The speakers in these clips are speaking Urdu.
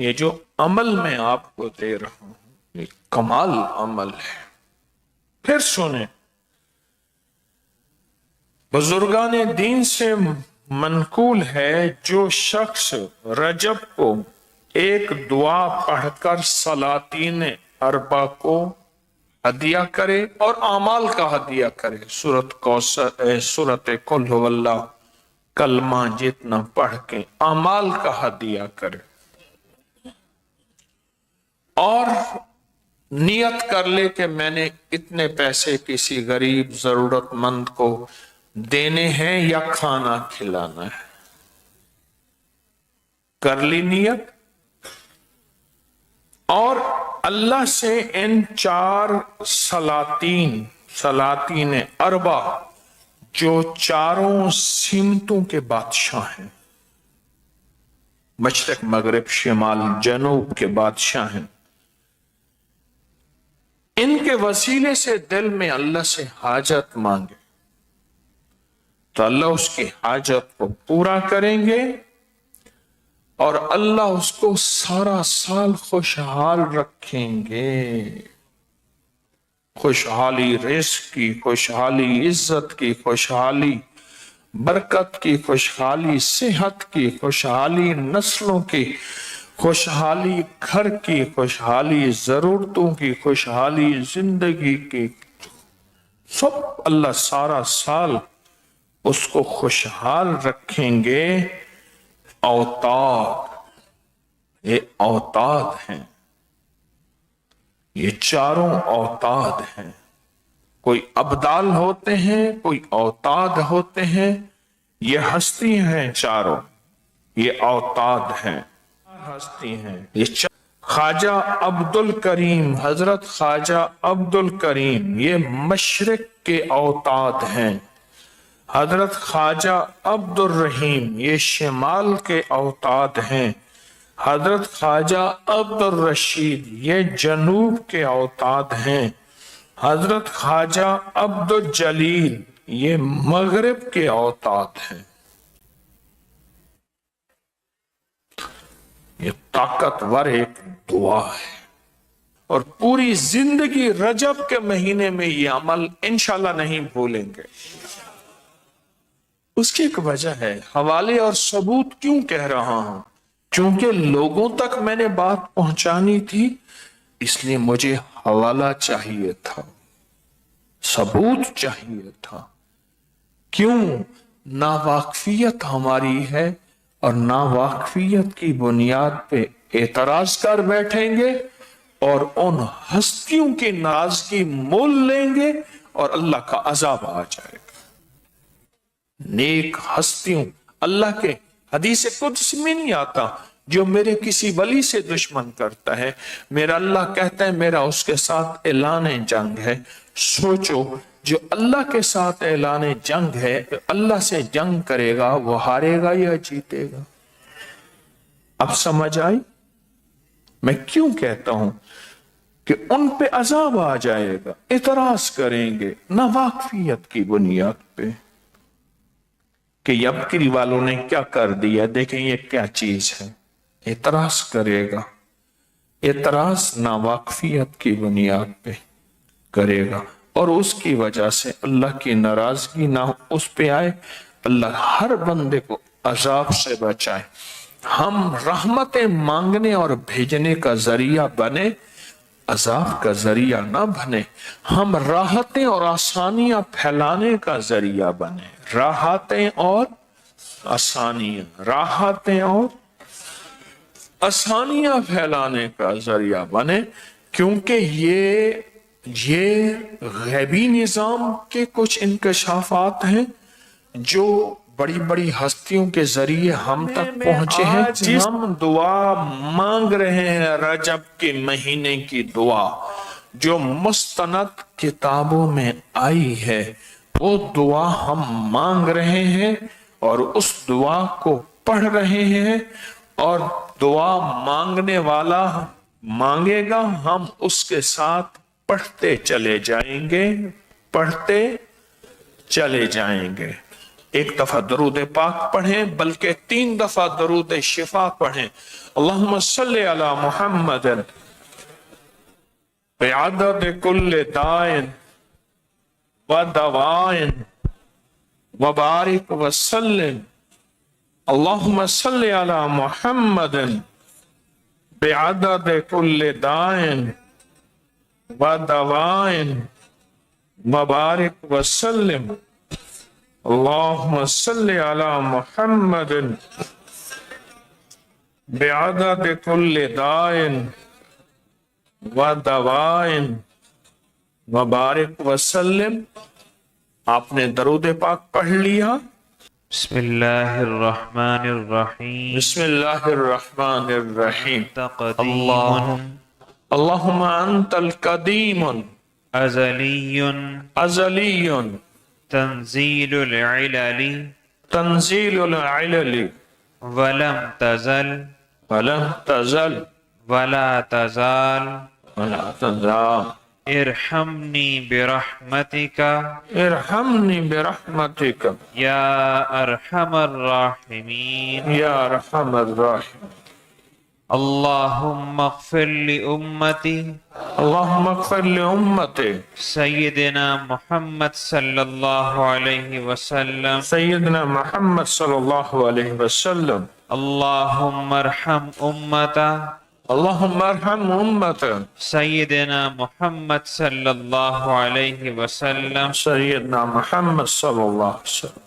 یہ جو عمل میں آپ کو دے رہا ہوں یہ کمال عمل ہے. پھر سنیں، بزرگان دین سے منقول ہے جو شخص رجب کو ایک دعا پڑھ کر سلاطین اربع کو ہدیہ کرے اور اعمال کا ہدیہ کرے، سورت قل هو اللہ کلمہ جتنا پڑھ کے اعمال کا ہدیہ کرے اور نیت کر لے کہ میں نے اتنے پیسے کسی غریب ضرورت مند کو دینے ہیں یا کھانا کھلانا ہے، کر لی نیت، اور اللہ سے ان 4 سلاطین اربع جو چاروں سمتوں کے بادشاہ ہیں، مشرق مغرب شمال جنوب کے بادشاہ ہیں، ان کے وسیلے سے دل میں اللہ سے حاجت مانگے تو اللہ اس کی حاجت کو پورا کریں گے اور اللہ اس کو سارا سال خوشحال رکھیں گے. خوشحالی رزق کی، خوشحالی عزت کی، خوشحالی برکت کی، خوشحالی صحت کی، خوشحالی نسلوں کی، خوشحالی گھر کی، خوشحالی ضرورتوں کی، خوشحالی زندگی کی، سب اللہ سارا سال اس کو خوشحال رکھیں گے. اوتاد، یہ اوتاد ہیں، یہ چاروں اوتاد ہیں. کوئی ابدال ہوتے ہیں، کوئی اوتاد ہوتے ہیں، یہ ہستی ہیں چاروں، یہ اوتاد ہیں، ہستی ہیں. یہ خواجہ عبد الکریم، حضرت خواجہ عبد الکریم یہ مشرق کے اوتاد ہیں. حضرت خواجہ عبد الرحیم یہ شمال کے اوتاد ہیں. حضرت خواجہ عبد الرشید یہ جنوب کے اوتاد ہیں. حضرت خواجہ عبد الجلیل یہ مغرب کے اوتاد ہیں. یہ طاقتور ایک دعا ہے اور پوری زندگی رجب کے مہینے میں یہ عمل انشاءاللہ نہیں بھولیں گے. اس کی ایک وجہ ہے، حوالے اور ثبوت کیوں کہہ رہا ہوں؟ چونکہ لوگوں تک میں نے بات پہنچانی تھی، اس لیے مجھے حوالہ چاہیے تھا، ثبوت چاہیے تھا. کیوں؟ ناواقفیت ہماری ہے اور ناواقفیت کی بنیاد پہ اعتراض کر بیٹھیں گے اور ان ہستیوں کی ناراضگی مول لیں گے اور اللہ کا عذاب آ جائے گا. نیک ہستیوں، اللہ کے حدیث قدس میں نہیں آتا جو میرے کسی ولی سے دشمن کرتا ہے، میرا اللہ کہتا ہے میرا اس کے ساتھ اعلان جنگ ہے. سوچو، جو اللہ کے ساتھ اعلان جنگ ہے، اللہ سے جنگ کرے گا، وہ ہارے گا یا جیتے گا؟ اب سمجھ آئی میں کیوں کہتا ہوں کہ ان پہ عذاب آ جائے گا، اعتراض کریں گے ناواقفیت کی بنیاد پہ کہ یبکری والوں نے کیا کر دیا، دیکھیں یہ کیا چیز ہے. اعتراض کرے گا، اعتراض ناواقفیت کی بنیاد پہ کرے گا اور اس کی وجہ سے اللہ کی ناراضگی نہ اس پہ آئے. اللہ ہر بندے کو عذاب سے بچائے. ہم رحمتیں مانگنے اور بھیجنے کا ذریعہ بنے، عذاب کا ذریعہ نہ بنے. ہم راحتیں اور آسانیاں پھیلانے کا ذریعہ بنے، راحتیں اور آسانیاں، راحتیں اور آسانیاں پھیلانے کا ذریعہ بنے. کیونکہ یہ غیبی نظام کے کچھ انکشافات ہیں جو بڑی بڑی ہستیوں کے ذریعے ہم تک پہنچے ہیں. جس ہم دعا مانگ رہے ہیں رجب کے مہینے کی دعا جو مستند کتابوں میں آئی ہے، وہ دعا ہم مانگ رہے ہیں اور اس دعا کو پڑھ رہے ہیں، اور دعا مانگنے والا مانگے گا، ہم اس کے ساتھ پڑھتے چلے جائیں گے، پڑھتے چلے جائیں گے. ایک دفعہ درود پاک پڑھیں بلکہ 3 دفعہ درود شفا پڑھیں. اللہم صلی علی محمد بعدد کل دائن و دوائن وبارک وسلم. اللہم صلی علی محمد بعدد کل دائن و دوائن وبارک وسلم. اللہم صلی علی محمد بعدد کل دائن و دوائن وبارک وسلم. آپ نے درود پاک پڑھ لیا. بسم اللہ الرحمن الرحیم. بسم اللہ الرحمن الرحیم. قدیم اللہم انت القدیم ازلی ازلی تنزیل العلل تنزیل العلل ولم تزل ولم تزل ولا تزال ولا تزال. ارحمنی برحمتک ارحمنی برحمتک یا ارحم الراحمین. یا ارحم الراحمین. اللہم اغفر لأمتی اللہم اغفر لأمتی سیدنا محمد صلی اللہ علیہ وسلم. سیدنا محمد صلی اللہ علیہ وسلم. اللہم ارحم امتا اللہم ارحم امت سیدنا محمد صلی اللہ علیہ وسلم. سیدنا محمد صلی اللہ علیہ وسلم.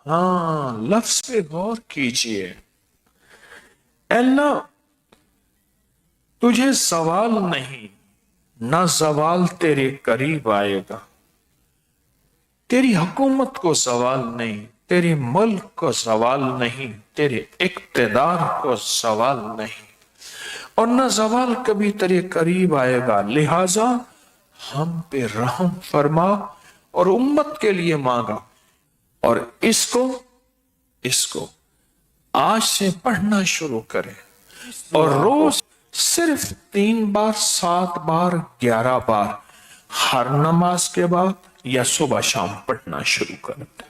ہاں، لفظ پہ غور کیجئے. اے اللہ، تجھے زوال نہیں، نہ زوال تیرے قریب آئے گا. تیری حکومت کو زوال نہیں، تیرے ملک کو زوال نہیں، تیرے اقتدار کو زوال نہیں، اور نہ زوال کبھی تیرے قریب آئے گا. لہذا ہم پہ رحم فرما. اور امت کے لیے مانگا. اور اس کو آج سے پڑھنا شروع کرے، اور روز صرف 3 بار 7 بار 11 بار ہر نماز کے بعد یا صبح شام پڑھنا شروع کر دیں.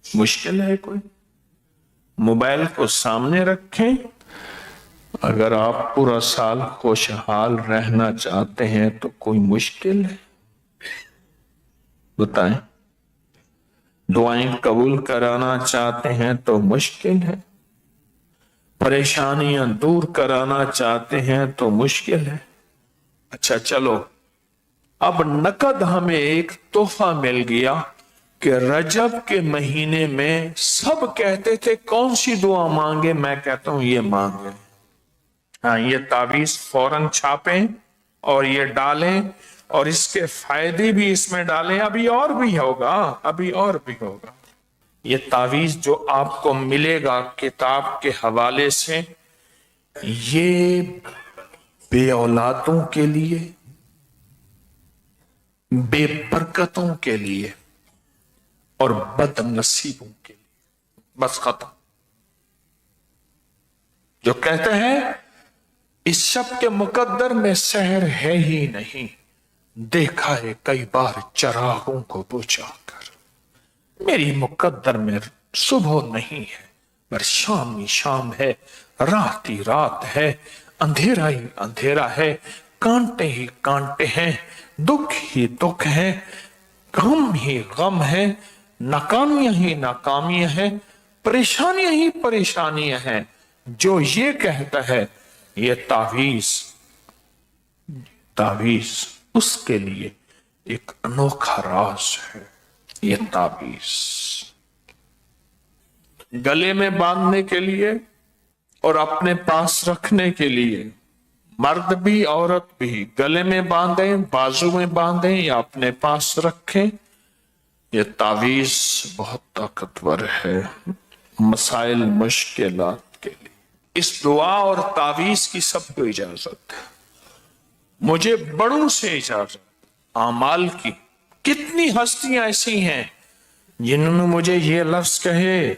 مشکل ہے کوئی؟ موبائل کو سامنے رکھیں. اگر آپ پورا سال خوشحال رہنا چاہتے ہیں تو کوئی مشکل ہے؟ بتائیں. دعائیں قبول کرانا چاہتے ہیں تو مشکل ہے؟ پریشانیاں دور کرانا چاہتے ہیں تو مشکل ہے؟ اچھا چلو، اب نقد ہمیں ایک تحفہ مل گیا کہ رجب کے مہینے میں سب کہتے تھے کون سی دعا مانگے. میں کہتا ہوں یہ مانگیں. ہاں، یہ تعویذ فوراً چھاپیں اور یہ ڈالیں، اور اس کے فائدے بھی اس میں ڈالیں. ابھی اور بھی ہوگا. یہ تعویذ جو آپ کو ملے گا کتاب کے حوالے سے، یہ بے اولادوں کے لیے، بے برکتوں کے لیے، اور بد نصیبوں کے لیے. بس ختم. جو کہتے ہیں اس شب کے مقدر میں سحر ہے ہی نہیں، دیکھا ہے کئی بار چراغوں کو بجھا کر. میری مقدر میں صبح نہیں ہے، پر شام ہی شام ہے، رات ہی رات ہے، اندھیرا ہی اندھیرا ہے، کانٹے ہی کانٹے ہیں، دکھ ہی دکھ ہے، غم ہی غم ہے، ناکامیاں ہی ناکامیاں ہیں، پریشانیاں ہی پریشانیاں ہیں. جو یہ کہتا ہے یہ تعویذ اس کے لیے ایک انوکھا راز ہے. یہ تعویذ گلے میں باندھنے کے لیے اور اپنے پاس رکھنے کے لیے، مرد بھی عورت بھی گلے میں باندھیں، بازو میں باندھیں یا اپنے پاس رکھیں. یہ تعویذ بہت طاقتور ہے مسائل مشکلات کے لیے. اس دعا اور تعویذ کی سب کو اجازت ہے. مجھے بڑوں سے اجازت. اعمال کی کتنی ہستیاں ایسی ہیں جنہوں نے مجھے یہ لفظ کہے،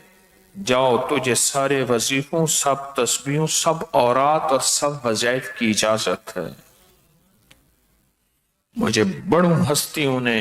جاؤ تجھے سارے وظیفوں، سب تسبیحوں، سب اورات اور سب وظائف کی اجازت ہے. مجھے بڑوں ہستیوں نے